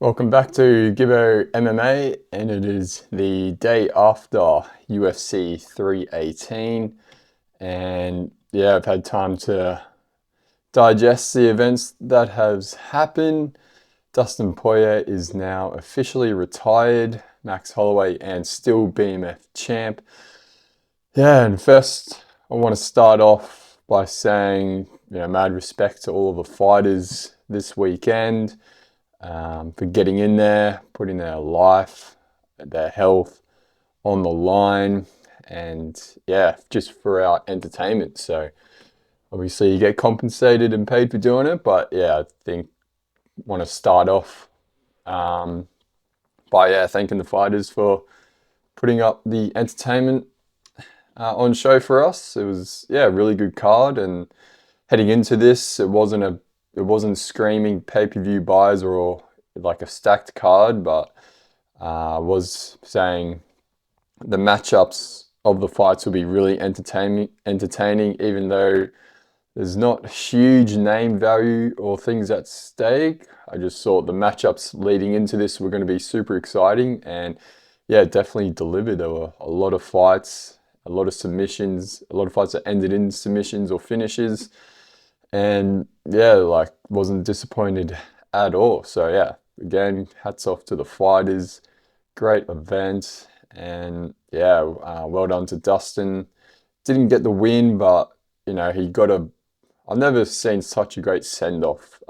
Welcome back to Gibbo MMA, and it is the day after UFC 318. And yeah, I've had time to digest the events that has happened. Dustin Poirier is now officially retired, Max Holloway and still BMF champ. Yeah, and first I want to start off by saying, mad respect to all of the fighters this weekend. For getting in there, putting their life, their health on the line, and yeah, just for our entertainment. So obviously you get compensated and paid for doing it, but yeah, I think want to start off um, by thanking the fighters for putting up the entertainment on show for us. It was a really good card, and heading into this, it wasn't screaming pay-per-view buys or like a stacked card, but was saying the matchups of the fights will be really entertaining, even though there's not huge name value or things at stake. I just thought the matchups leading into this were going to be super exciting, and yeah, definitely delivered. There were a lot of fights, a lot of submissions, a lot of fights that ended in submissions or finishes, and yeah, like wasn't disappointed at all. So yeah, again, hats off to the fighters. Great event, and yeah, well done to Dustin. Didn't get the win, but he got a. I've never seen such a great send off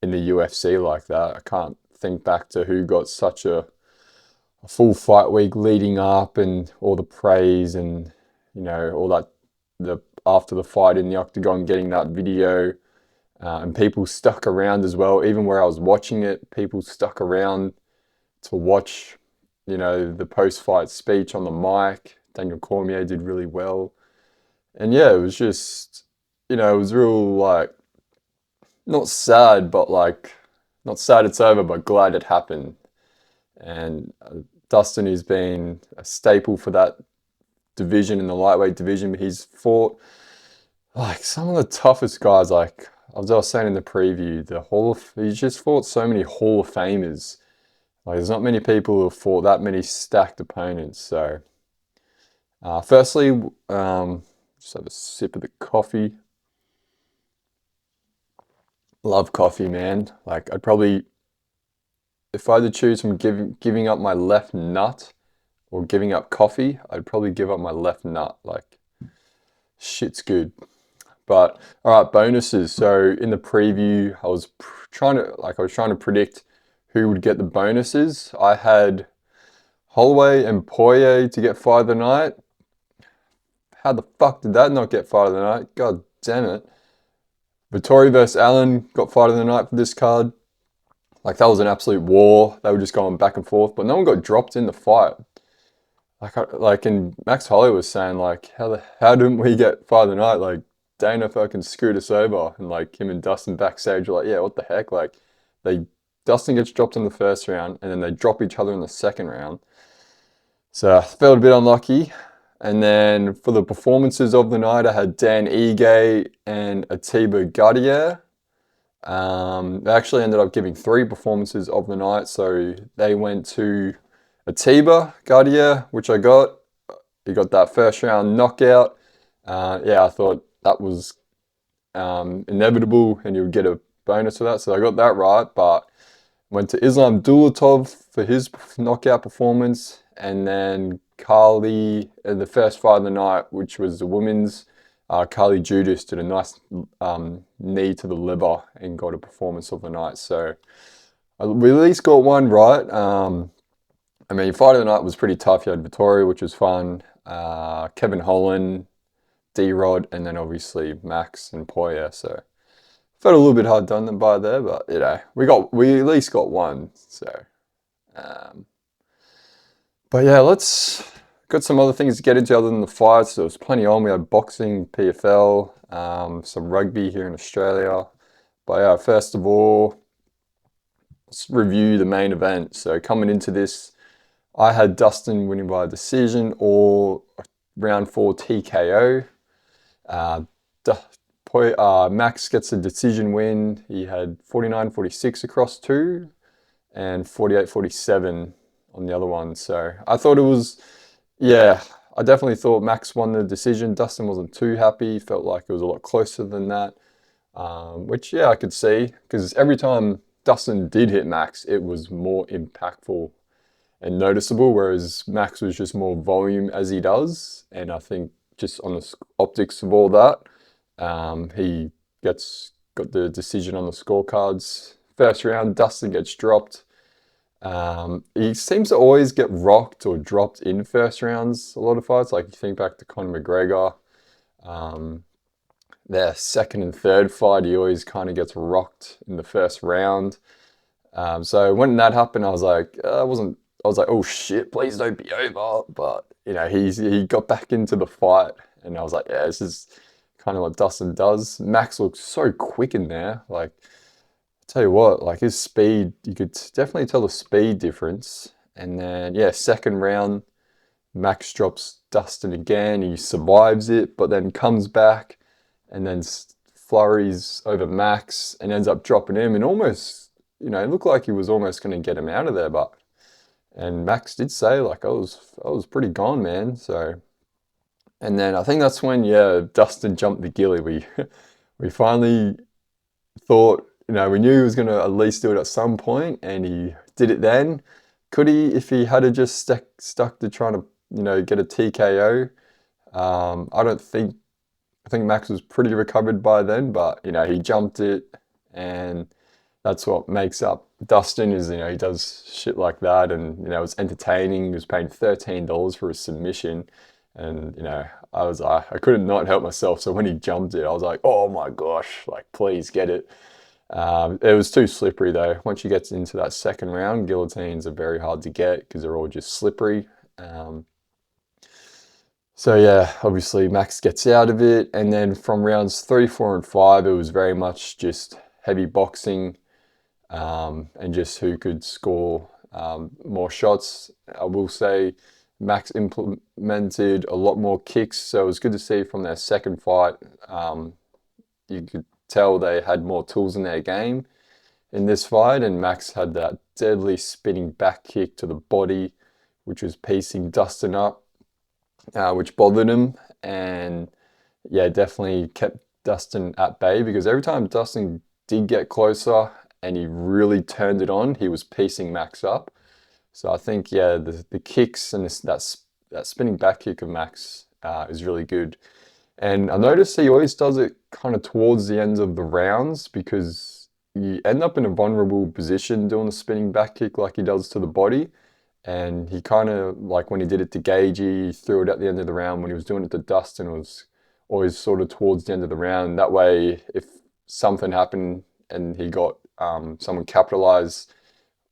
in the UFC like that. I can't think back to who got such a full fight week leading up and all the praise and all that the after the fight in the octagon getting that video and people stuck around as well. Even where I was watching it, people stuck around to watch the post-fight speech on the mic. Daniel Cormier did really well, and yeah, it was just it was real, like, not sad, but like not sad it's over, but glad it happened. And Dustin has been a staple for that division, in the lightweight division. He's fought like some of the toughest guys. Like as I was saying in the preview, he's just fought so many Hall of Famers. Like there's not many people who have fought that many stacked opponents. So firstly, just have a sip of the coffee. Love coffee, man. Like I'd probably, if I had to choose from giving up my left nut or giving up coffee, I'd probably give up my left nut. Like shit's good. But all right, bonuses. So in the preview, I was trying to predict who would get the bonuses. I had Holloway and Poirier to get fight of the night. How the fuck did that not get fight of the night? God damn it. Vittori versus Allen got fight of the night for this card. Like that was an absolute war. They were just going back and forth, but no one got dropped in the fight. And Max Holloway was saying like, how didn't we get fight of the night? Like Dana fucking screwed us over, and like him and Dustin backstage were like, yeah, what the heck? Like they Dustin gets dropped in the first round, and then they drop each other in the second round. So I felt a bit unlucky. And then for the performances of the night, I had Dan Ige and Atiba Gadier. They actually ended up giving 3 performances of the night. So they went to Atiba Gadier, which I got. He got that first round knockout. Yeah, I thought that was inevitable and you would get a bonus for that. So I got that right. But went to Islam Dulatov for his knockout performance. And then Carly, the first fight of the night, which was the women's, Carly Judas did a nice knee to the liver and got a performance of the night. So we at least got one right. I mean, fight of the night was pretty tough. You had Vittoria, which was fun, Kevin Holland, D-Rod, and then obviously Max and Poirier. So felt a little bit hard done by there, but we at least got one. So, but yeah, let's got some other things to get into other than the fights. There was plenty on. We had boxing, PFL, some rugby here in Australia. But yeah, first of all, let's review the main event. So coming into this, I had Dustin winning by decision or round 4 TKO. Max gets a decision win. He had 49-46 across 2. and 48-47 on the other one. So I thought it was, yeah, I definitely thought Max won the decision. Dustin wasn't too happy, felt like it was a lot closer than that, which, yeah, I could see, because every time Dustin did hit Max, it was more impactful and noticeable, whereas Max was just more volume as he does. And I think just on the optics of all that, he got the decision on the scorecards. First round, Dustin gets dropped. He seems to always get rocked or dropped in first rounds, a lot of fights. Like you think back to Conor McGregor, their second and third fight, he always kind of gets rocked in the first round. So when that happened, I was like, I was like, oh shit, please don't be over. But you know, he got back into the fight, and I was like, yeah, this is kind of what Dustin does. Max looks so quick in there. Like, tell you what, like his speed, you could definitely tell the speed difference. And then, yeah, second round, Max drops Dustin again. He survives it, but then comes back and then flurries over Max and ends up dropping him. And almost, you know, it looked like he was almost going to get him out of there. And Max did say, like, I was pretty gone, man. So, and then I think that's when, yeah, Dustin jumped the gilly. We finally thought, you know, we knew he was going to at least do it at some point, and he did it then. Could he, if he had just stuck to trying to, you know, get a TKO? I don't think, I think Max was pretty recovered by then, but, you know, he jumped it, and that's what makes up Dustin is, you know, he does shit like that, and, you know, it's entertaining. He was paying $13 for a submission, and, you know, I couldn't not help myself. So when he jumped it, I was like, oh my gosh, like, please get it. It was too slippery though. Once you get into that second round, guillotines are very hard to get because they're all just slippery. So yeah, obviously Max gets out of it, and then from rounds 3, 4, and 5, it was very much just heavy boxing, and just who could score more shots. I will say Max implemented a lot more kicks, so it was good to see from their second fight. You could tell they had more tools in their game in this fight, and Max had that deadly spinning back kick to the body, which was piecing Dustin up, which bothered him, and yeah, definitely kept Dustin at bay, because every time Dustin did get closer and he really turned it on, he was piecing Max up. So I think, yeah, the kicks and that spinning back kick of Max is really good. And I noticed he always does it kind of towards the ends of the rounds, because you end up in a vulnerable position doing the spinning back kick like he does to the body. And he kind of, like when he did it to Gagey, he threw it at the end of the round. When he was doing it to Dustin, it was always sort of towards the end of the round. That way, if something happened and he got someone capitalized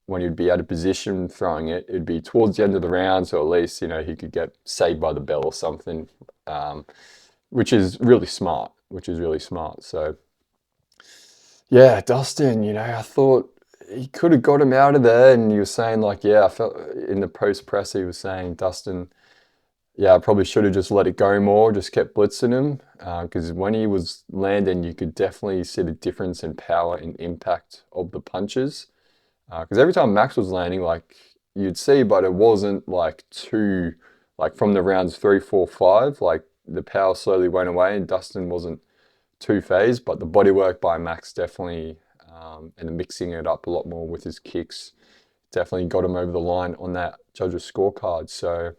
when he'd be out of position throwing it, it'd be towards the end of the round. So at least, you know, he could get saved by the bell or something. Which is really smart, So, yeah, Dustin, you know, I thought he could have got him out of there. And he was saying, like, yeah, I felt in the post-press, he was saying, Dustin, yeah, I probably should have just let it go more, just kept blitzing him. Because when he was landing, you could definitely see the difference in power and impact of the punches. Because every time Max was landing, like, you'd see, but it wasn't like too, like from the rounds 3, 4, 5, like, the power slowly went away and Dustin wasn't too phased, but the bodywork by Max definitely, and mixing it up a lot more with his kicks, definitely got him over the line on that judge's scorecard. So,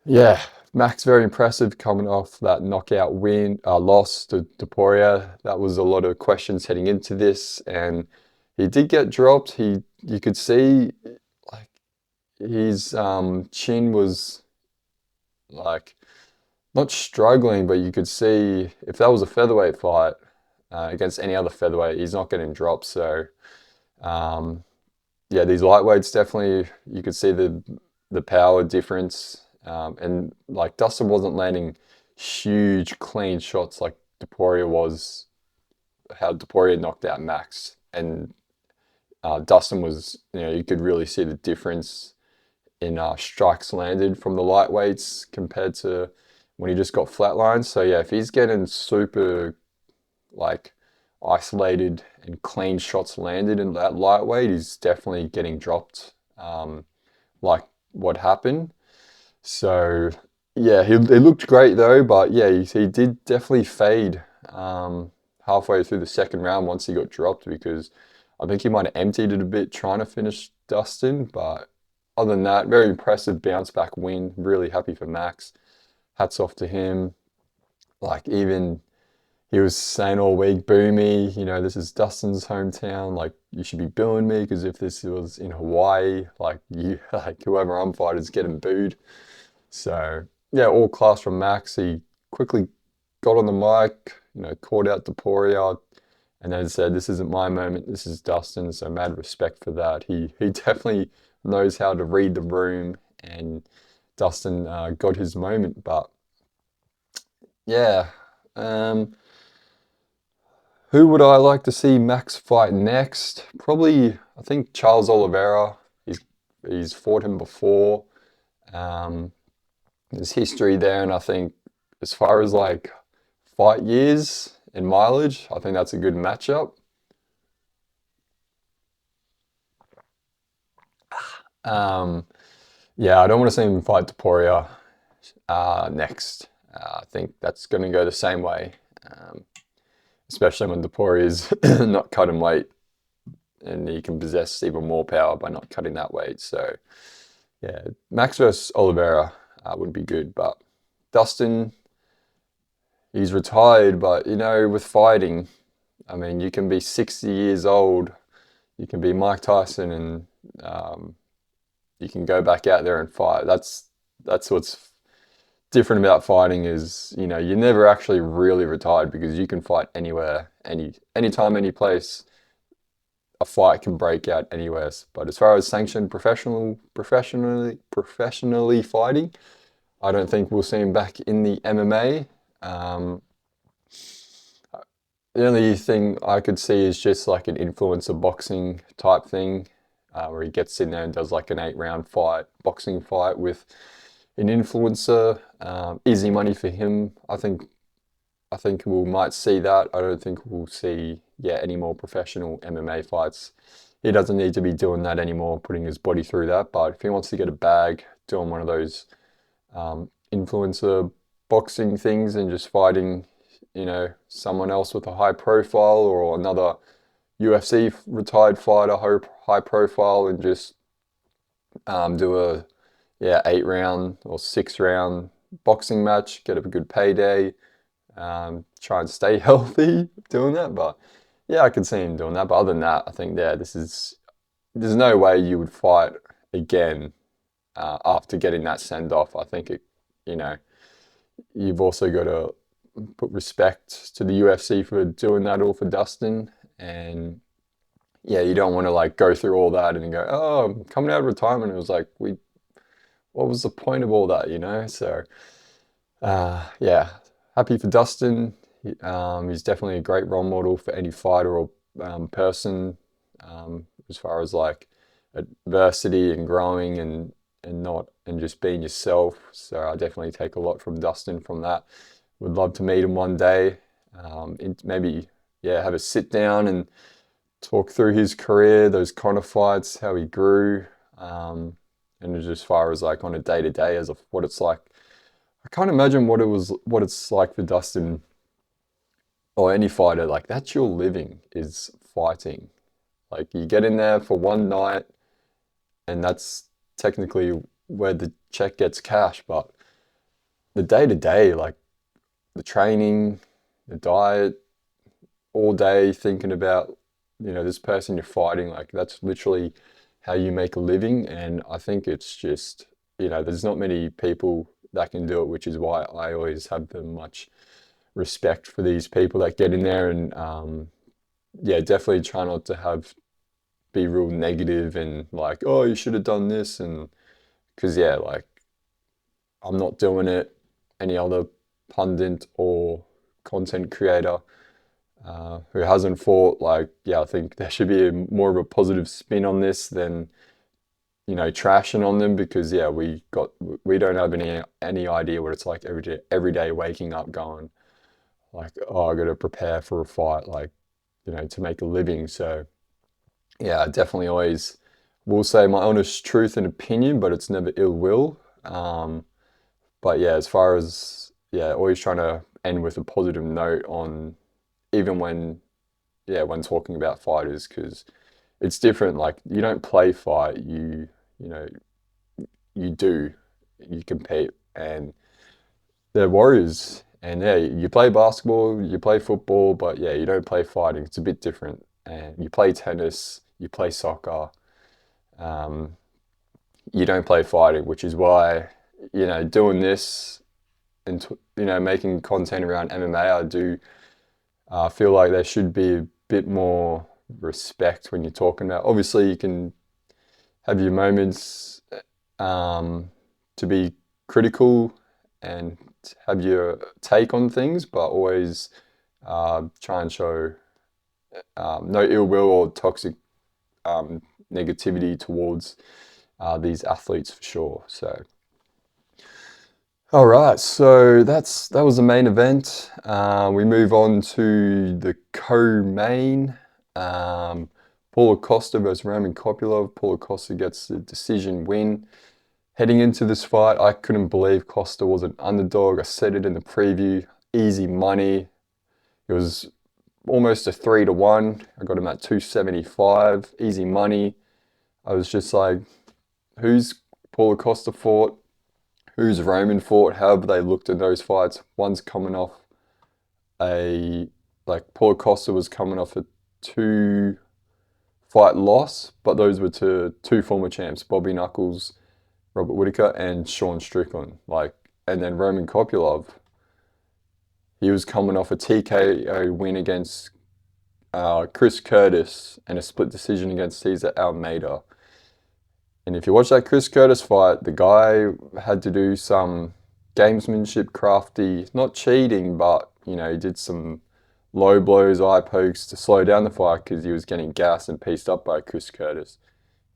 yeah, Max very impressive coming off that knockout loss to Poirier. That was a lot of questions heading into this, and he did get dropped. You could see, like, his chin was, like, not struggling, but you could see if that was a featherweight fight against any other featherweight, he's not getting dropped. So, yeah, these lightweights definitely, you could see the power difference. And like Dustin wasn't landing huge clean shots like Poirier was, how Poirier knocked out Max. And Dustin was, you know, you could really see the difference in strikes landed from the lightweights compared to when he just got flatlined. So yeah, if he's getting super, like, isolated and clean shots landed in that lightweight, he's definitely getting dropped, like what happened. So yeah, he looked great though, but yeah, he did definitely fade halfway through the second round once he got dropped, because I think he might have emptied it a bit trying to finish Dustin. But other than that, very impressive bounce back win. Really happy for Max. Hats off to him. Like, even he was saying all week, "Boo me, this is Dustin's hometown. Like, you should be booing me, because if this was in Hawaii, like, you, like, whoever I'm fighting is getting booed." So yeah, all class from Max. He quickly got on the mic, called out to Poirier, and then said, "This isn't my moment. This is Dustin." So mad respect for that. He definitely knows how to read the room, and Dustin got his moment. But yeah, um, who would I like to see Max fight next? Probably, I think Charles Oliveira. He's fought him before. Um, there's history there, and I think as far as like fight years and mileage, I think that's a good matchup. Um, yeah, I don't want to see him fight Poirier next. I think that's going to go the same way, especially when Poirier is not cutting weight, and he can possess even more power by not cutting that weight. So yeah, Max versus Oliveira would be good, but Dustin, he's retired, but with fighting, I mean, you can be 60 years old, you can be Mike Tyson, and you can go back out there and fight. That's what's different about fighting is, you're never actually really retired, because you can fight anywhere, anytime, any place. A fight can break out anywhere. But as far as sanctioned professionally fighting, I don't think we'll see him back in the MMA. Um, The only thing I could see is just like an influencer boxing type thing, where he gets in there and does like an 8 round boxing fight with an influencer. Easy money for him. I think we might see that. I don't think we'll see, any more professional MMA fights. He doesn't need to be doing that anymore, putting his body through that. But if he wants to get a bag, doing one of those influencer boxing things and just fighting, someone else with a high profile, or another UFC retired fighter, high profile, and just do a 8 round or 6 round boxing match, get a good payday, try and stay healthy doing that. But yeah, I could see him doing that. But other than that, I think, there's no way you would fight again after getting that send off. I think you know, you've also got to put respect to the UFC for doing that all for Dustin. And yeah, you don't want to like go through all that and go, "Oh, I'm coming out of retirement." It was like, what was the point of all that? So yeah, happy for Dustin. He's definitely a great role model for any fighter or person, as far as like adversity and growing, and not and just being yourself. So I definitely take a lot from Dustin from that. Would love to meet him one day. Maybe, have a sit down and talk through his career, those kind of fights, how he grew, and as far as like on a day to day, as of what it's like. I can't imagine what it's like for Dustin or any fighter. Like, that's your living, is fighting. Like, you get in there for one night, and that's technically where the check gets cash. But the day to day, like the training, the diet, all day thinking about, this person you're fighting, like that's literally how you make a living. And I think it's just, there's not many people that can do it, which is why I always have the much respect for these people that get in there. And definitely try not to be real negative and like, "Oh, you should have done this," and because like, I'm not doing it. Any other pundit or content creator who hasn't fought, like, I think there should be more of a positive spin on this than, trashing on them, because we don't have any idea what it's like every day waking up going like, "Oh, I got to prepare for a fight." Like, to make a living. So yeah, I definitely always will say my honest truth and opinion, but it's never ill will. But yeah, as far as, yeah, always trying to end with a positive note on, even when talking about fighters, because it's different. Like, you don't play fight, you know, you do, you compete, and they're warriors. And yeah, you play basketball, you play football, but yeah, you don't play fighting. It's a bit different. And you play tennis, you play soccer, um, you don't play fighting, which is why, doing this and, making content around MMA, I do feel like there should be a bit more respect when you're talking about. Obviously, you can have your moments to be critical and have your take on things, but always try and show no ill will or toxic negativity towards these athletes for sure. So, all right, so that was the main event. We move on to the co-main. Paulo Costa versus Roman Kopylov. Paulo Costa gets the decision win. Heading into this fight, I couldn't believe Costa was an underdog. I said it in the preview. Easy money. It was almost a 3-1. I got him at 275. Easy money. I was just like, who's Paulo Costa fought? Who's Roman fought? How have they looked at those fights? One's coming off Paulo Costa was coming off a 2-fight loss, but those were to two former champs, Bobby Knuckles, Robert Whittaker, and Sean Strickland. And then Roman Kopylov, he was coming off a TKO win against Chris Curtis and a split decision against Cesar Almeida. And if you watch that Chris Curtis fight, the guy had to do some gamesmanship, crafty, not cheating, but, he did some low blows, eye pokes to slow down the fight because he was getting gassed and pieced up by Chris Curtis.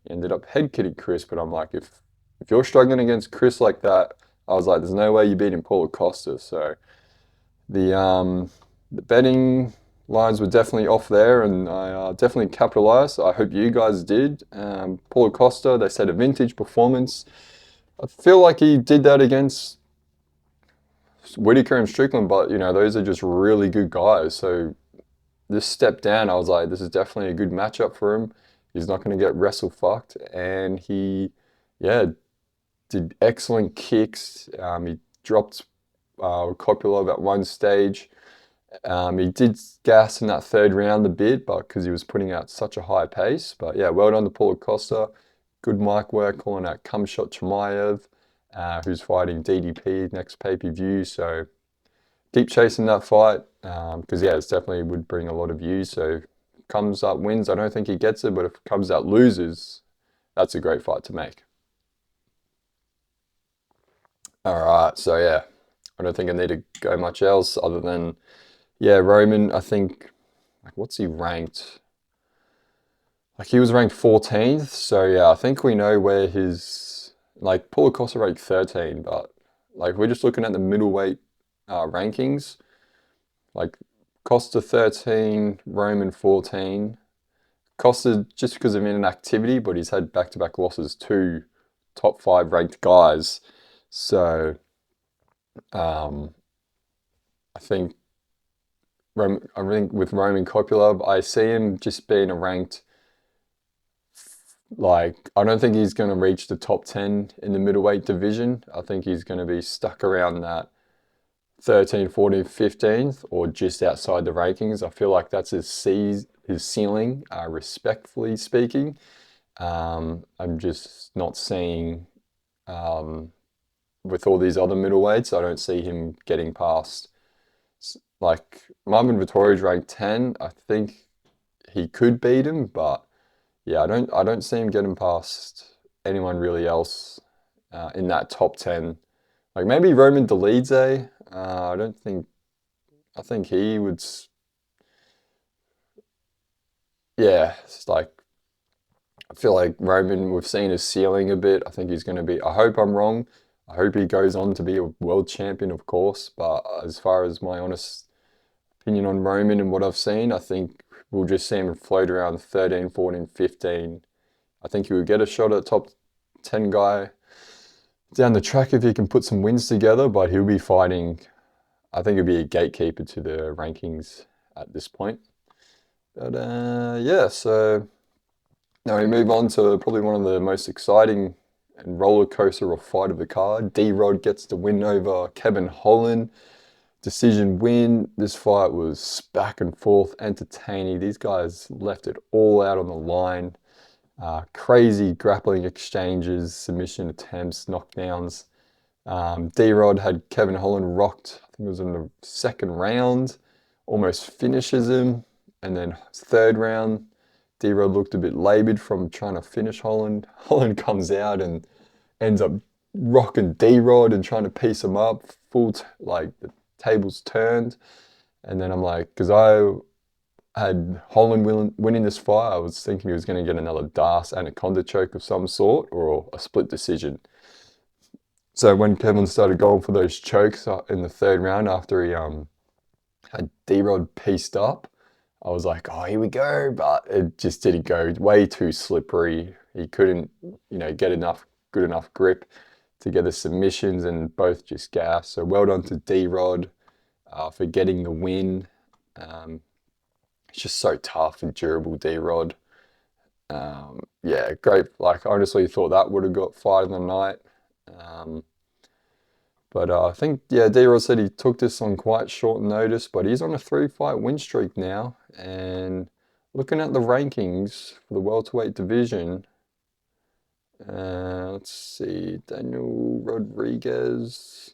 He ended up head kicking Chris, but I'm like, if you're struggling against Chris like that, I was like, there's no way you're beating Paulo Costa. So the betting lines were definitely off there, and I definitely capitalized. I hope you guys did. Paulo Costa, they said a vintage performance. I feel like he did that against Whittaker and Strickland, but those are just really good guys. So this step down, I was like, this is definitely a good matchup for him. He's not going to get wrestle fucked, and he, yeah, did excellent kicks. He dropped Kopylov at one stage. He did gas in that third round a bit, but because he was putting out such a high pace. But yeah, well done to Paulo Costa. Good mic work calling out Khamzat Chimaev, who's fighting DDP next pay-per-view. So keep chasing that fight because yeah, it definitely would bring a lot of views. So if Khamzat wins, I don't think he gets it, but if Khamzat loses, that's a great fight to make. All right, so yeah, I don't think I need to go much else other than, yeah, Roman, I think, what's he ranked? He was ranked 14th, so yeah, I think we know where Paulo Costa ranked 13, but we're just looking at the middleweight rankings. Costa 13, Roman 14. Costa just because of inactivity, but he's had back-to-back losses to top 5 ranked guys. So I think with Roman Kopylov, I see him just being a ranked, I don't think he's going to reach the top 10 in the middleweight division. I think he's going to be stuck around that 13th, 14th, 15th, or just outside the rankings. I feel like that's his ceiling, respectfully speaking. I'm just not seeing, with all these other middleweights, I don't see him getting past. Marvin Vettori's ranked 10. I think he could beat him, but yeah, I don't see him getting past anyone really else in that top 10. Maybe Roman Dolidze. I think he would. Yeah, I feel like Roman, we've seen his ceiling a bit. I think he's going to be. I hope I'm wrong. I hope he goes on to be a world champion, of course. But as far as my honest opinion on Roman and what I've seen, I think we'll just see him float around 13, 14, 15. I think he would get a shot at top 10 guy down the track if he can put some wins together, but he'll be fighting, I think he'll be a gatekeeper to the rankings at this point. But yeah, so now we move on to probably one of the most exciting and roller coaster of fight of the card. D-Rod gets the win over Kevin Holland. Decision win. This fight was back and forth, entertaining. These guys left it all out on the line. Crazy grappling exchanges, submission attempts, knockdowns. D-Rod had Kevin Holland rocked, I think it was in the second round, almost finishes him. And then third round, D-Rod looked a bit labored from trying to finish Holland. Holland comes out and ends up rocking D-Rod and trying to piece him up. Like the tables turned. And then I'm like, because I had Holland winning this fight, I was thinking he was going to get another Das Anaconda choke of some sort or a split decision. So when Kevin started going for those chokes in the third round after he had D-Rod pieced up, I was like, oh, here we go. But it just didn't go. Way too slippery. He couldn't, get good enough grip to get the submissions, and both just gassed. So well done to D-Rod for getting the win. It's just so tough and durable, D-Rod. Yeah, great. Like, I honestly thought that would have got fight of the night. But I think, yeah, D-Rod said he took this on quite short notice, but he's on a 3-fight win streak now. And looking at the rankings for the welterweight division, let's see, Daniel Rodriguez.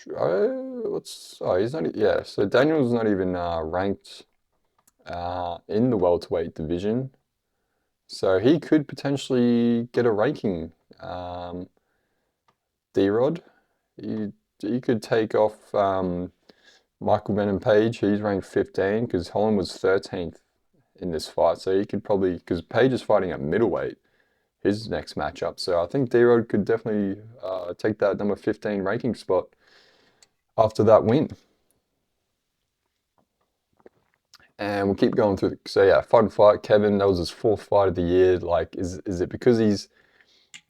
He's not, yeah, so Daniel's not even ranked in the welterweight division. So he could potentially get a ranking. D-Rod, he could take off Michael Venom Page. He's ranked 15 because Holland was 13th in this fight. So he could probably, because Page is fighting at middleweight, his next matchup. So I think D-Rod could definitely take that number 15 ranking spot after that win. And we'll keep going through. So yeah, fun fight. Kevin, that was his 4th fight of the year. Like, is it because he's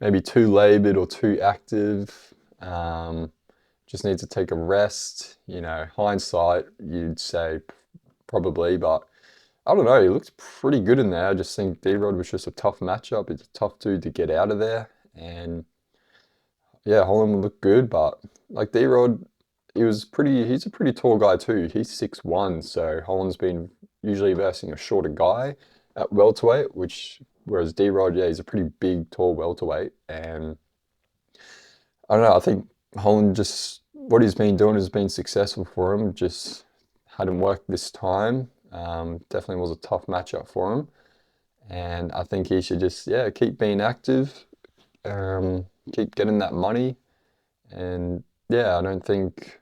maybe too labored or too active? Just needs to take a rest. Hindsight, you'd say probably, but I don't know. He looked pretty good in there. I just think D-Rod was just a tough matchup. It's a tough dude to get out of there. And yeah, Holland looked good, but like D-Rod, he's a pretty tall guy too. He's 6'1", so Holland's been usually versing a shorter guy at welterweight, whereas D-Rod, yeah, he's a pretty big, tall welterweight. And I don't know, I think Holland just, what he's been doing has been successful for him, just hadn't worked this time. Definitely was a tough matchup for him. And I think he should just, yeah, keep being active, keep getting that money. And yeah, I don't think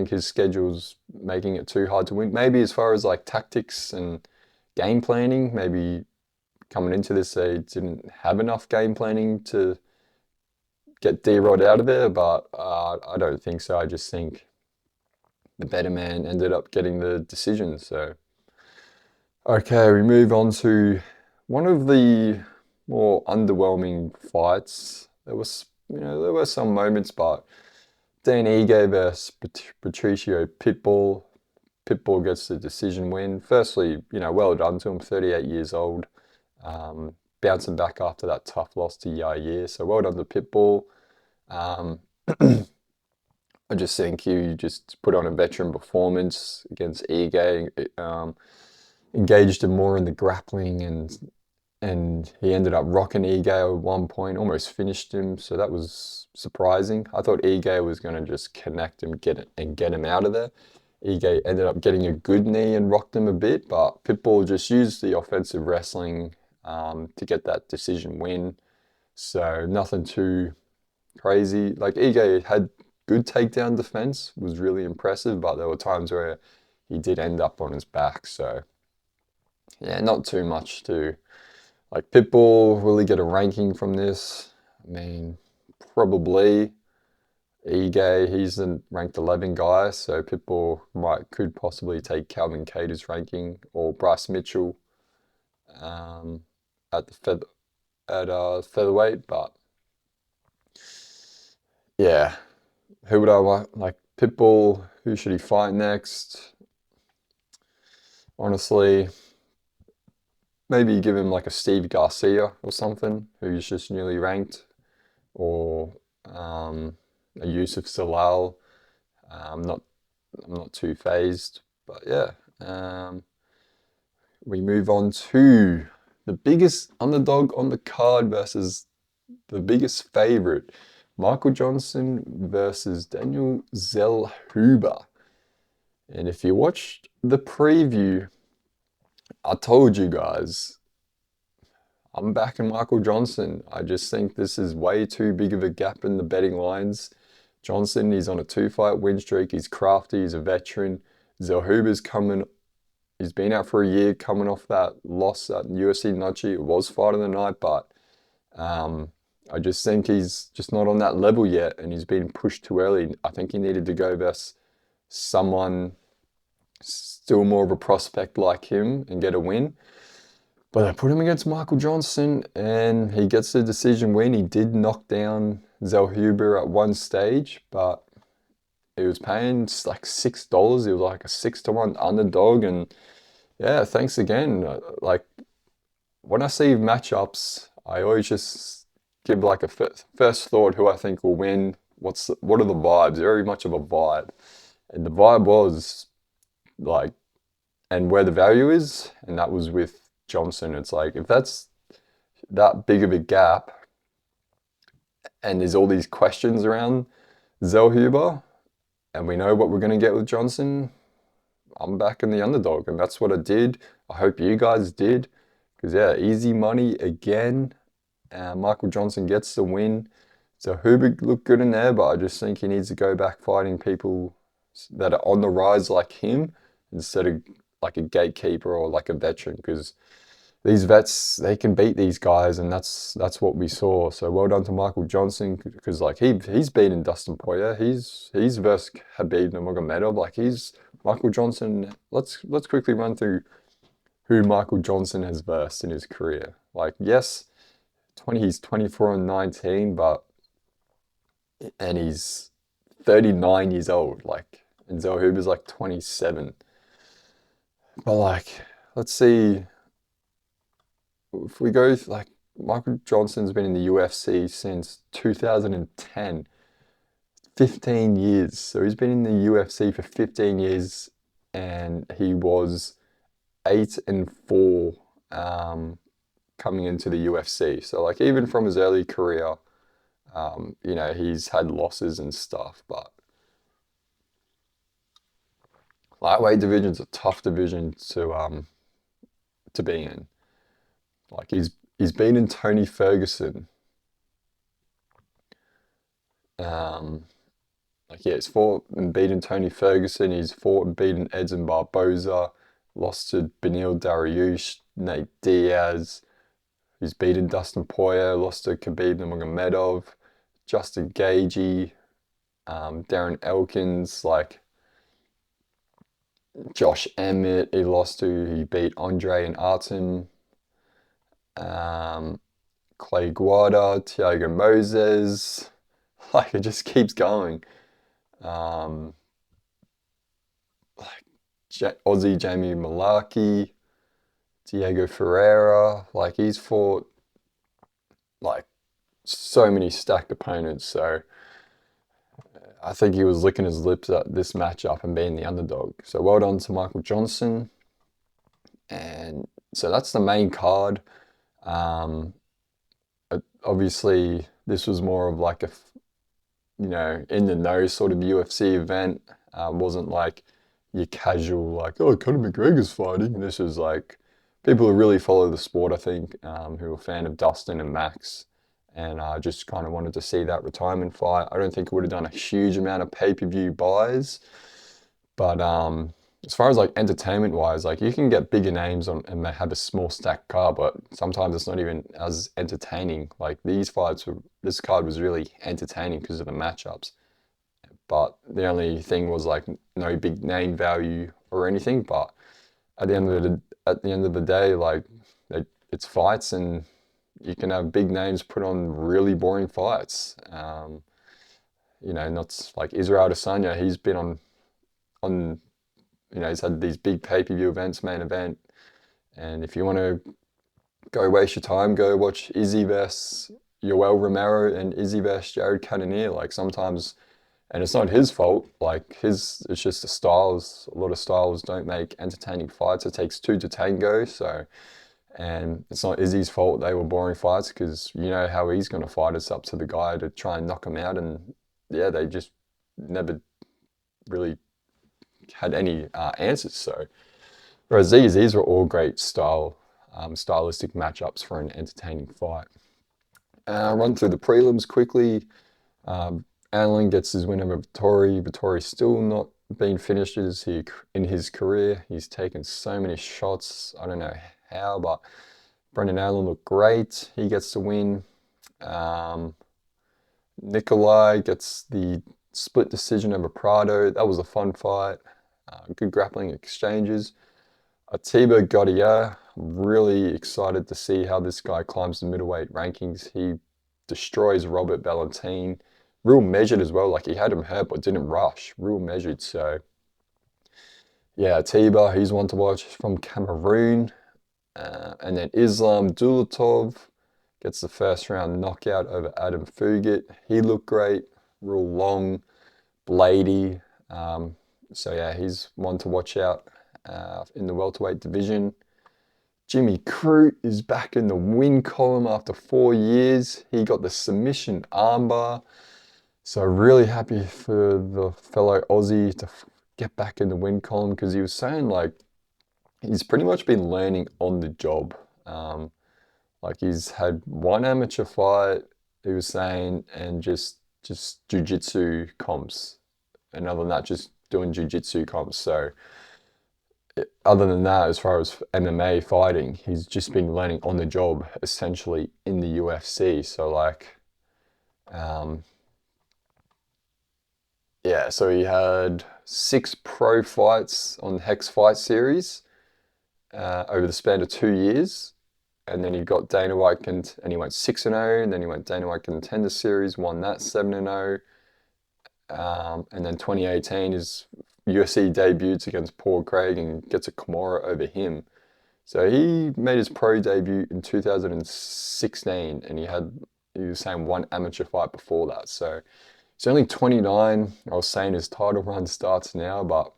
his schedule's making it too hard to win. Maybe as far as like tactics and game planning, maybe coming into this, they didn't have enough game planning to get D-Rod out of there, but I don't think so. I just think the better man ended up getting the decision. So, okay, we move on to one of the more underwhelming fights. There were some moments, but Dan Ige versus Patricio Pitbull. Pitbull gets the decision win. Firstly, well done to him, 38 years old. Bouncing back after that tough loss to Yair. So well done to Pitbull. I just think he just put on a veteran performance against Ige, engaged him more in the grappling, and he ended up rocking Ige at one point, almost finished him. So that was surprising. I thought Ige was going to just connect him, get him out of there. Ige ended up getting a good knee and rocked him a bit, but Pitbull just used the offensive wrestling to get that decision win. So nothing too crazy. Like, Ige had good takedown defense, was really impressive, but there were times where he did end up on his back. So yeah, not too much to, like, Pitbull, will he get a ranking from this? I mean, probably. Ige, he's the ranked 11 guy, so people could possibly take Calvin Kattar's ranking or Bryce Mitchell um, at the featherweight. But yeah, who would I want? Like Pitbull, who should he fight next? Honestly, maybe give him like a Steve Garcia or something, who's just newly ranked, or a Yusuf Salal. I'm not I'm not too phased, but yeah. We move on to the biggest underdog on the card versus the biggest favorite, Michael Johnson versus Daniel Zellhuber. And if you watched the preview, I told you guys, I'm backing Michael Johnson. I just think this is way too big of a gap in the betting lines. Johnson, he's on a 2-fight win streak. He's crafty. He's a veteran. Zellhuber's coming. He's been out for a year, coming off that loss at UFC Nudgy. It was fight of the night, but I just think he's just not on that level yet, and he's been pushed too early. I think he needed to go versus someone still more of a prospect like him and get a win. But I put him against Michael Johnson, and he gets the decision win. He did knock down Zellhuber at one stage, but he was paying like $6. He was like a 6-1 underdog, and yeah, thanks again. Like when I see matchups, I always just give like a first thought who I think will win. What are the vibes? Very much of a vibe, and the vibe was like, and where the value is, and that was with Johnson. It's like if that's that big of a gap, and there's all these questions around Zellhuber, and we know what we're going to get with Johnson, I'm back in the underdog, and that's what I did. I hope you guys did, because yeah, easy money again. Michael Johnson gets the win. So Huber looked good in there, but I just think he needs to go back fighting people that are on the rise like him instead of like a gatekeeper or like a veteran, because these vets, they can beat these guys, and that's what we saw. So well done to Michael Johnson, because like he's beaten Dustin Poirier, he's versus Khabib Nurmagomedov, like he's Michael Johnson. Let's quickly run through who Michael Johnson has versed in his career. Like yes, he's 24 and 19, and he's 39 years old. Like, and Zellhuber's like 27. But like, let's see. If we go like Michael Johnson's been in the UFC since 2010, 15 years. So he's been in the UFC for 15 years, and he was 8-4 coming into the UFC. So like even from his early career, he's had losses and stuff, but lightweight division's a tough division to be in. Like he's been in Tony Ferguson. He's fought and beaten Tony Ferguson. He's fought and beaten Edson Barboza. Lost to Beneil Dariush, Nate Diaz. He's beaten Dustin Poirier. Lost to Khabib Nurmagomedov, Justin Gaethje, Darren Elkins, like Josh Emmett. He beat Andre and Artem. Clay Guida, Thiago Moses, like it just keeps going. Like Aussie Jamie Malaki, Diego Ferreira, like he's fought like so many stacked opponents. So I think he was licking his lips at this matchup and being the underdog. So well done to Michael Johnson. And so that's the main card. Obviously, this was more of like a, in the know sort of UFC event. Wasn't like your casual, like, oh, Conor McGregor's fighting. This is like people who really follow the sport, I think, who are a fan of Dustin and Max, and just kind of wanted to see that retirement fight. I don't think it would have done a huge amount of pay-per-view buys, but as far as like entertainment wise, like you can get bigger names on and have a small stack card, but sometimes it's not even as entertaining. Like this card was really entertaining because of the matchups. but the only thing was like no big name value or anything. But at the end of the day, like it's fights, and you can have big names put on really boring fights. Not like Israel Adesanya. He's been on he's had these big pay-per-view events, main event, and if you want to go waste your time, go watch Izzy vs Yoel Romero and Izzy vs Jared Cannonier. Like sometimes, and it's not his fault. Like it's just the styles. A lot of styles don't make entertaining fights. It takes two to tango. So, and it's not Izzy's fault they were boring fights, because you know how he's going to fight. It's up to the guy to try and knock him out. And yeah, they just never really had any answers. So, whereas these were all great stylistic matchups for an entertaining fight. Run through the prelims quickly. Anlin gets his win over Vettori. Vettori's still not been finished in his career. He's taken so many shots. I don't know how, but Brendan Allen looked great. He gets the win. Nikolai gets the split decision over Prado. That was a fun fight. Good grappling exchanges. Atiba Gaudier, really excited to see how this guy climbs the middleweight rankings. He destroys Robert Valentin. Real measured as well, like he had him hurt but didn't rush. Real measured, so yeah, Atiba, he's one to watch from Cameroon. And then Islam Dulatov gets the first round knockout over Adam Fugit. He looked great, real long, bladey. So yeah, he's one to watch out in the welterweight division. Jimmy Crute is back in the win column after 4 years. He got the submission armbar. So really happy for the fellow Aussie to get back in the win column, because he was saying like he's pretty much been learning on the job. Like he's had one amateur fight, he was saying, and just jiu-jitsu comps. And other than that, just doing jiu-jitsu comps. So other than that, as far as MMA fighting, he's just been learning on the job, essentially, in the UFC. So like, yeah, so he had 6 pro fights on Hex Fight Series over the span of 2 years. And then he got Dana White, and he went 6-0. And then he went Dana White Contender Series, won that 7-0. And then 2018, his UFC debuts against Paul Craig and gets a Kimura over him. So he made his pro debut in 2016, and he was saying one amateur fight before that. So he's only 29. I was saying his title run starts now, but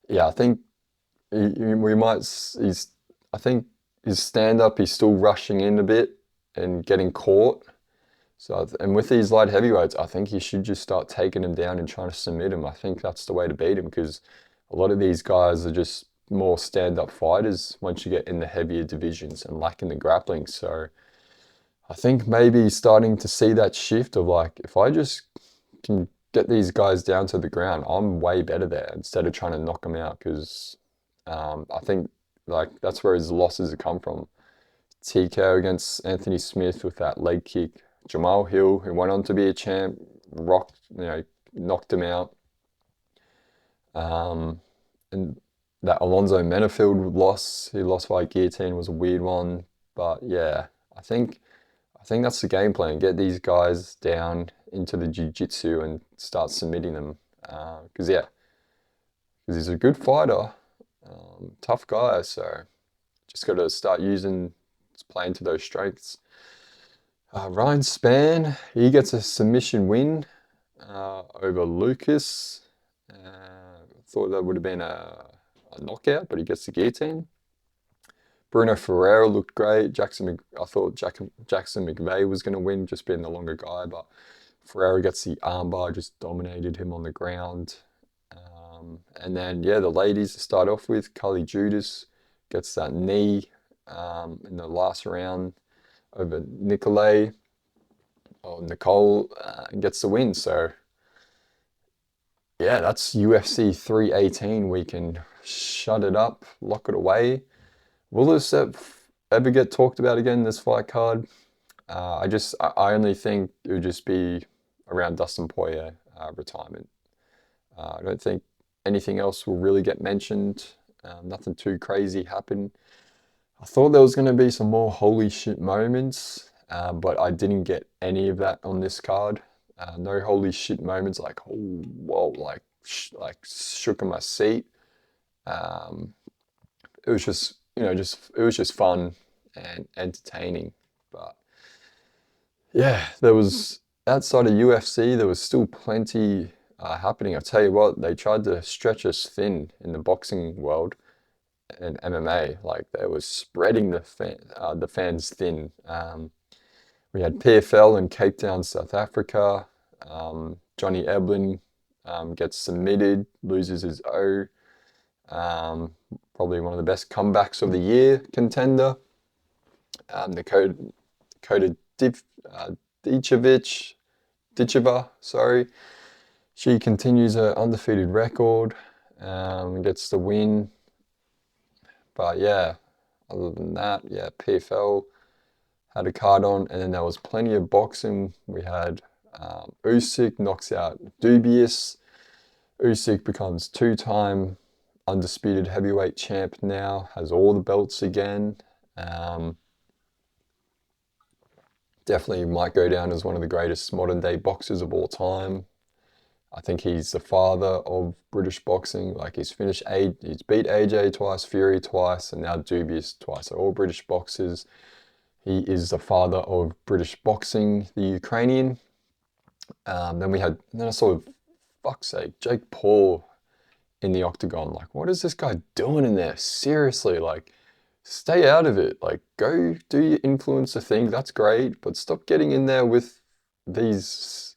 yeah, I think I think his stand-up, he's still rushing in a bit and getting caught. So, and with these light heavyweights, I think he should just start taking him down and trying to submit him. I think that's the way to beat him, because a lot of these guys are just more stand-up fighters once you get in the heavier divisions and lacking the grappling. So I think maybe starting to see that shift of like, if I just can get these guys down to the ground, I'm way better there, instead of trying to knock them out, because I think like that's where his losses have come from. TKO against Anthony Smith with that leg kick. Jamal Hill, who went on to be a champ, knocked him out. And that Alonzo Menafield loss, he lost by guillotine, was a weird one. But yeah, I think that's the game plan. Get these guys down into the jiu-jitsu and start submitting them. Because he's a good fighter, tough guy. So just got to start playing to those strengths. Ryan Spann, he gets a submission win over Lucas. Thought that would have been a knockout, but he gets the guillotine. Bruno Ferreira looked great. I thought Jackson McVeigh was going to win, just being the longer guy, but Ferreira gets the armbar, just dominated him on the ground. And then, yeah, the ladies to start off with, Cully Judas gets that knee in the last round over Nicole gets the win. So yeah, that's UFC 318. We can shut it up, lock it away. Will this ever get talked about again, this fight card? I only think it would just be around Dustin Poirier. retirement. I don't think anything else will really get mentioned. Nothing too crazy happened. I thought there was going to be some more holy shit moments, but I didn't get any of that on this card. No holy shit moments like, oh, whoa, like shook in my seat. Um, it was just, it was just fun and entertaining. But yeah, there was outside of UFC, there was still plenty happening. I tell you what, they tried to stretch us thin in the boxing world and MMA. Like they were spreading the fans thin. We had PFL in Cape Town, South Africa. Johnny Eblin gets submitted, loses his O. Probably one of the best comebacks of the year contender. Dakota Dicheva, sorry. She continues her undefeated record, gets the win. But yeah, other than that, yeah, PFL had a card on, and then there was plenty of boxing. We had Usyk knocks out Dubious. Usyk becomes two-time undisputed heavyweight champ now, has all the belts again. Definitely might go down as one of the greatest modern day boxers of all time. I think he's the father of British boxing. Like he's beat AJ twice, Fury twice, and now Dubious twice. So all British boxers. He is the father of British boxing, the Ukrainian. Then I saw, fuck's sake, Jake Paul in the octagon. Like, what is this guy doing in there? Seriously, like, stay out of it. Like, go do your influencer thing. That's great, but stop getting in there with these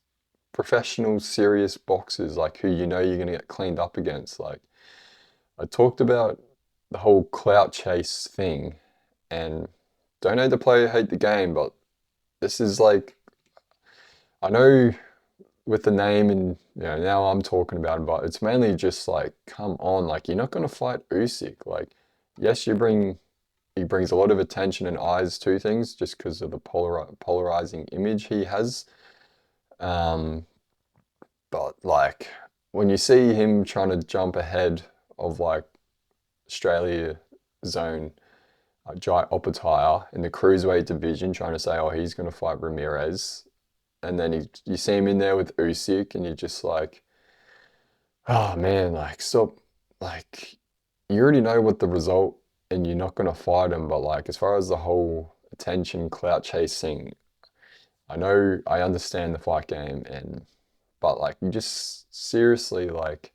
professional, serious boxers, like who you know you're gonna get cleaned up against. Like, I talked about the whole clout chase thing, and don't hate the player, hate the game, but this is like, I know with the name and now I'm talking about it, but it's mainly just like, come on, like you're not gonna fight Usyk. Like, yes, he brings a lot of attention and eyes to things just because of the polarizing image he has. But like when you see him trying to jump ahead of like Australia zone, Jai Opetaia in the cruiserweight division, trying to say, oh, he's going to fight Ramirez, and then you see him in there with Usyk, and you're just like, oh man, like stop, like you already know what the result, and you're not going to fight him. But like as far as the whole attention clout chasing, I understand the fight game, but like you just seriously like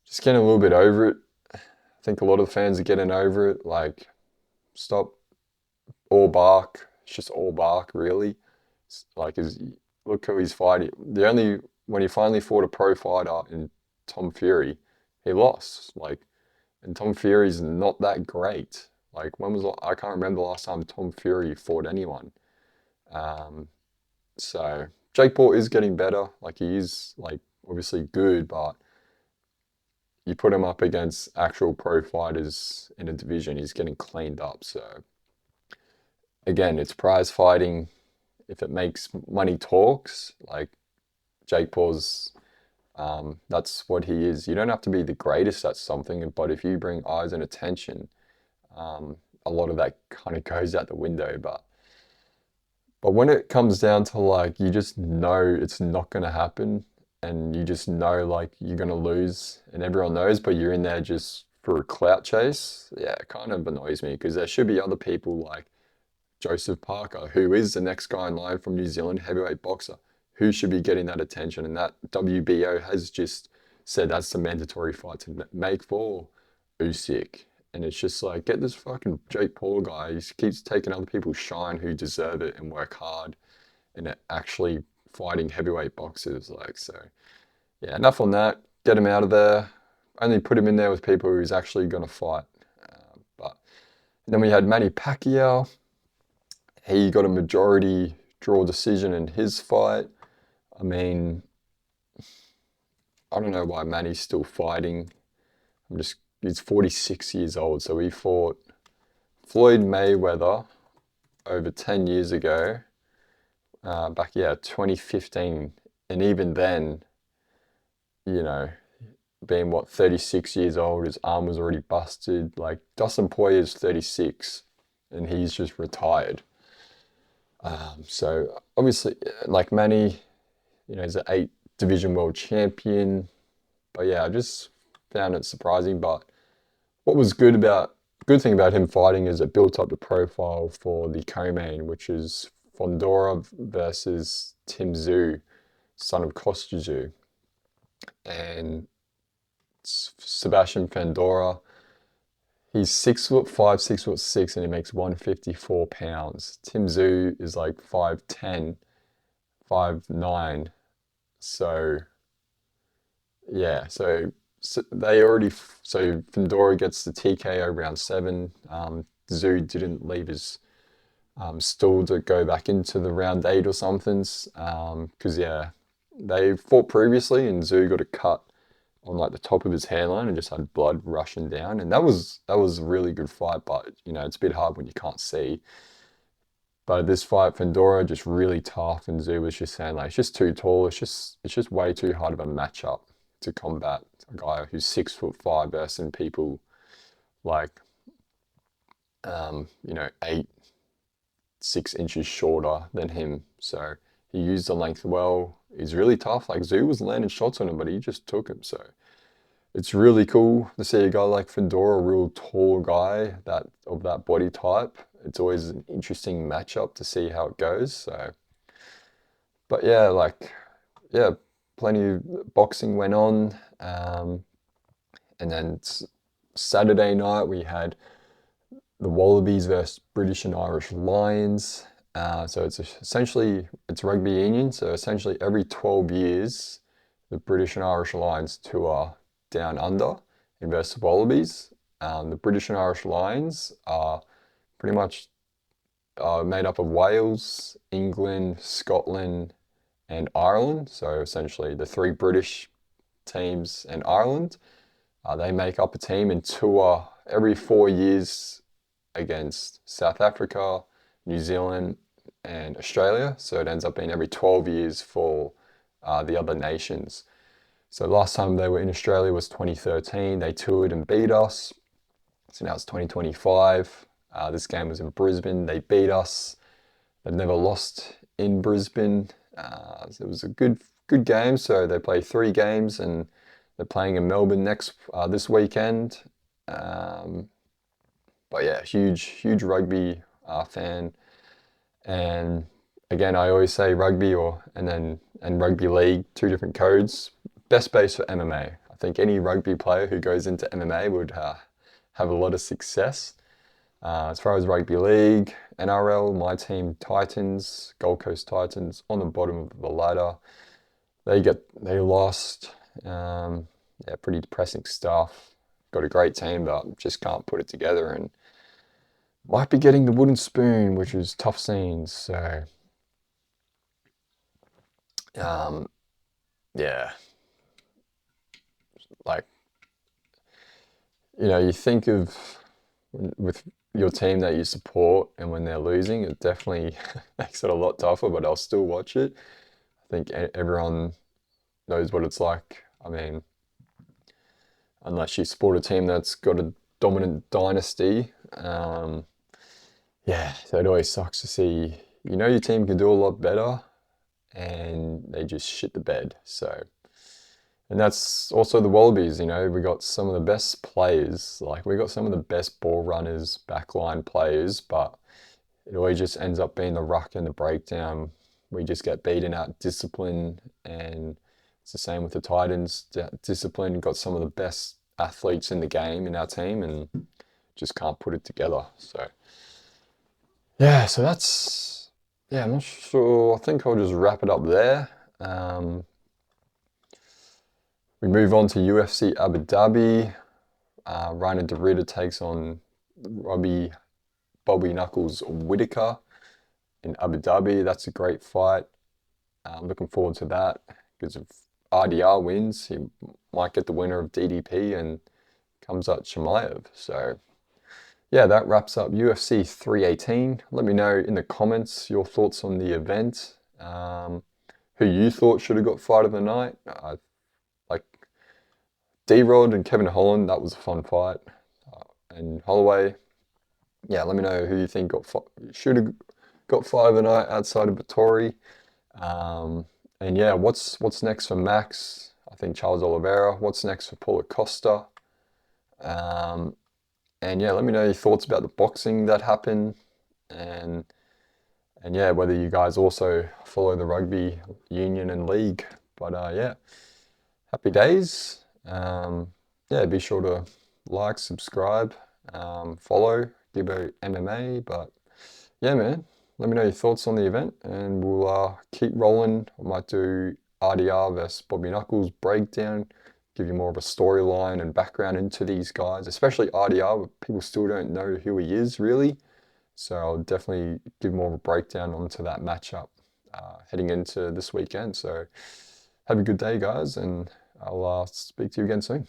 just getting a little bit over it. I think a lot of fans are getting over it. Like stop all bark. It's just all bark, really. Like, look who he's fighting. When he finally fought a pro fighter in Tom Fury, he lost. Like, and Tom Fury's not that great. Like, I can't remember the last time Tom Fury fought anyone. So Jake Paul is getting better. Like, he is like obviously good, but you put him up against actual pro fighters in a division, he's getting cleaned up. So again, it's prize fighting. If it makes money talks, like Jake Paul's, that's what he is. You don't have to be the greatest at something, but if you bring eyes and attention, a lot of that kind of goes out the window. But when it comes down to like, you just know it's not going to happen, and you just know like you're going to lose, and everyone knows, but you're in there just for a clout chase. Yeah, it kind of annoys me because there should be other people like Joseph Parker, who is the next guy in line from New Zealand, heavyweight boxer, who should be getting that attention. And that WBO has just said that's the mandatory fight to make for Usyk. And it's just like, get this fucking Jake Paul guy. He keeps taking other people's shine who deserve it and work hard and actually fighting heavyweight boxers. Like, so yeah, enough on that. Get him out of there. Only put him in there with people who's actually going to fight. But then we had Manny Pacquiao. He got a majority draw decision in his fight. I mean, I don't know why Manny's still fighting. He's 46 years old, so he fought Floyd Mayweather over 10 years ago, 2015 And even then, you know, being what, 36 years old, his arm was already busted. Like Dustin Poirier is 36 and he's just retired. So obviously, like Manny, he's an 8 division world champion. But yeah, I just found it surprising. But what was good thing about him fighting is it built up the profile for the co-main, which is Fondora versus Tim Tszyu, son of Costa Tszyu. And Sebastian Fandora, he's 6'5", 6'6", and he makes 154 pounds. Tim Tszyu is like 5'10", 5'9". So yeah, so Fandora gets the TKO round 7. Tszyu didn't leave his stool to go back into the round 8 or something. Because yeah, they fought previously and Tszyu got a cut on like the top of his hairline and just had blood rushing down. And that was a really good fight, but it's a bit hard when you can't see. But this fight, Fandora just really tough, and Tszyu was just saying like it's just too tall. It's just way too hard of a matchup to combat a guy who's 6'5" versus people like 8, 6 inches shorter than him. So he used the length well. He's really tough. Like Tszyu was landing shots on him, but he just took him. So it's really cool to see a guy like Fandora, a real tall guy of that body type. It's always an interesting matchup to see how it goes. So, but yeah, plenty of boxing went on. And then Saturday night we had the Wallabies versus British and Irish Lions. So it's rugby union. So essentially every 12 years, the British and Irish Lions tour down under and versus Wallabies. The British and Irish Lions are pretty much made up of Wales, England, Scotland, and Ireland. So essentially the 3 British teams and Ireland. They make up a team and tour every 4 years against South Africa, New Zealand, and Australia. So it ends up being every 12 years for the other nations. So last time they were in Australia was 2013. They toured and beat us. So now it's 2025. This game was in Brisbane. They beat us. They've never lost in Brisbane. So it was a good game. So they play 3 games and they're playing in Melbourne this weekend. But yeah, huge rugby fan. And again, I always say rugby and rugby league, 2 different codes. Best base for MMA. I think any rugby player who goes into MMA would have a lot of success. As far as rugby league, NRL, my team Titans, Gold Coast Titans, on the bottom of the ladder. They lost. Yeah, pretty depressing stuff. Got a great team, but just can't put it together, and might be getting the wooden spoon, which is tough scenes. So, yeah, like you think of with your team that you support, and when they're losing, it definitely makes it a lot tougher. But I'll still watch it. I think everyone knows what it's like. I mean, unless you support a team that's got a dominant dynasty. Yeah, so it always sucks to see, your team can do a lot better and they just shit the bed. So, and that's also the Wallabies, we got some of the best players, like we got some of the best ball runners, backline players, but it always just ends up being the ruck and the breakdown. We just get beaten out discipline, and it's the same with the Titans. Discipline, got some of the best athletes in the game in our team and just can't put it together. So yeah, so I'm not sure. I think I'll just wrap it up there. We move on to UFC Abu Dhabi. Rainer DeRitter takes on Bobby Knuckles Whitaker in Abu Dhabi. That's a great fight. I'm looking forward to that because if RDR wins, he might get the winner of DDP and comes out Chimaev. So yeah, that wraps up UFC 318. Let me know in the comments your thoughts on the event. Who who you thought should have got fight of the night. Like D-Rod and Kevin Holland, that was a fun fight. And Holloway, yeah, let me know who you think should have got fight of the night outside of Vittori. And yeah, what's next for Max? I think Charles Oliveira. What's next for Paulo Costa? And yeah, let me know your thoughts about the boxing that happened, and yeah, whether you guys also follow the rugby union and league. But yeah, happy days. Yeah, be sure to like, subscribe, follow Gibbo MMA. But yeah, man, let me know your thoughts on the event, and we'll keep rolling. I might do RDR versus Bobby Knuckles breakdown, give you more of a storyline and background into these guys, especially RDR. People still don't know who he is really, so I'll definitely give more of a breakdown onto that matchup heading into this weekend. So have a good day, guys, and I'll speak to you again soon.